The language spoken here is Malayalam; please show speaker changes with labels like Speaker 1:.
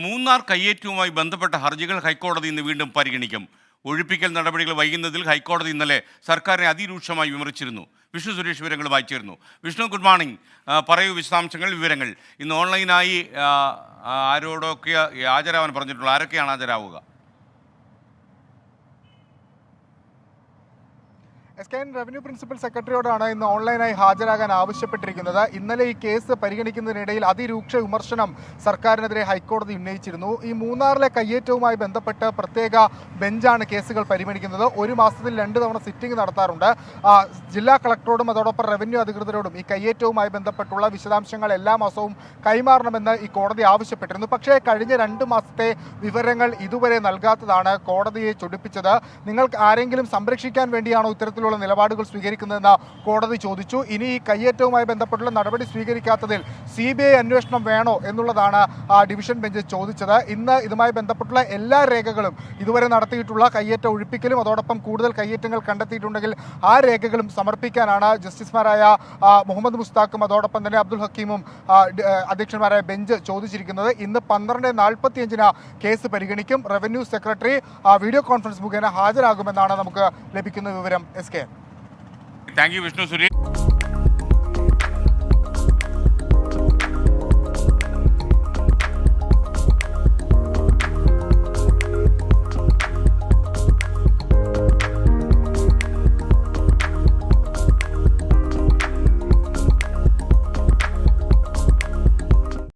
Speaker 1: മൂന്നാർ കയ്യേറ്റവുമായി ബന്ധപ്പെട്ട ഹർജികൾ ഹൈക്കോടതി ഇന്ന് വീണ്ടും പരിഗണിക്കും. ഒഴിപ്പിക്കൽ നടപടികൾ വൈകുന്നതിൽ ഹൈക്കോടതി ഇന്നലെ സർക്കാരിനെ അതിരൂക്ഷമായി വിമർശിച്ചിരുന്നു. വിഷ്ണു സുരേഷ് വിവരങ്ങൾ വായിച്ചിരുന്നു. Vishnu, good morning. പറയൂ വിശദാംശങ്ങൾ, വിവരങ്ങൾ. ഇന്ന് ഓൺലൈനായി ആരോടൊക്കെ ഹാജരാവാൻ പറഞ്ഞിട്ടുള്ളൂ? ആരൊക്കെയാണ് ഹാജരാവുക?
Speaker 2: SKN റവന്യൂ പ്രിൻസിപ്പൽ സെക്രട്ടറിയോടാണ് ഇന്ന് ഓൺലൈനായി ഹാജരാകാൻ ആവശ്യപ്പെട്ടിരിക്കുന്നത്. ഇന്നലെ ഈ കേസ് പരിഗണിക്കുന്നതിനിടയിൽ അതിരൂക്ഷ വിമർശനം സർക്കാരിനെതിരെ ഹൈക്കോടതി ഉന്നയിച്ചിരുന്നു. ഈ മൂന്നാറിലെ കയ്യേറ്റവുമായി ബന്ധപ്പെട്ട് പ്രത്യേക ബെഞ്ചാണ് കേസുകൾ പരിഗണിക്കുന്നത്. ഒരു മാസത്തിൽ 2 തവണ സിറ്റിംഗ് നടത്താറുണ്ട്. ജില്ലാ കളക്ടറോടും അതോടൊപ്പം റവന്യൂ അധികൃതരോടും ഈ കയ്യേറ്റവുമായി ബന്ധപ്പെട്ടുള്ള വിശദാംശങ്ങൾ എല്ലാ മാസവും കൈമാറണമെന്ന് ഈ കോടതി ആവശ്യപ്പെട്ടിരുന്നു. പക്ഷേ കഴിഞ്ഞ 2 മാസത്തെ വിവരങ്ങൾ ഇതുവരെ നൽകാത്തതാണ് കോടതിയെ ചൊടിപ്പിച്ചത്. നിങ്ങൾക്ക് ആരെങ്കിലും സംരക്ഷിക്കാൻ വേണ്ടിയാണോ ഇത്തരത്തിലുള്ള നിലപാടുകൾ സ്വീകരിക്കുന്നതെന്ന് കോടതി ചോദിച്ചു. ഇനി ഈ കയ്യേറ്റവുമായി ബന്ധപ്പെട്ടുള്ള നടപടി സ്വീകരിക്കാത്തതിൽ CBI അന്വേഷണം വേണോ എന്നുള്ളതാണ് ഡിവിഷൻ ബെഞ്ച് ചോദിച്ചത്. ഇന്ന് ഇതുമായി ബന്ധപ്പെട്ടുള്ള എല്ലാ രേഖകളും, ഇതുവരെ നടത്തിയിട്ടുള്ള കയ്യേറ്റ ഒഴിപ്പിക്കലും അതോടൊപ്പം കൂടുതൽ കയ്യേറ്റങ്ങൾ കണ്ടെത്തിയിട്ടുണ്ടെങ്കിൽ ആ രേഖകളും സമർപ്പിക്കാനാണ് ജസ്റ്റിസുമാരായ മുഹമ്മദ് മുസ്താഖും അതോടൊപ്പം തന്നെ അബ്ദുൽ ഹക്കീമും അധ്യക്ഷന്മാരായ ബെഞ്ച് ചോദിച്ചിരിക്കുന്നത്. ഇന്ന് 12:45 കേസ് പരിഗണിക്കും. റവന്യൂ സെക്രട്ടറി വീഡിയോ കോൺഫറൻസ് മുഖേന ഹാജരാകുമെന്നാണ് നമുക്ക് ലഭിക്കുന്ന വിവരം. SK.
Speaker 1: Thank you Vishnu Suresh.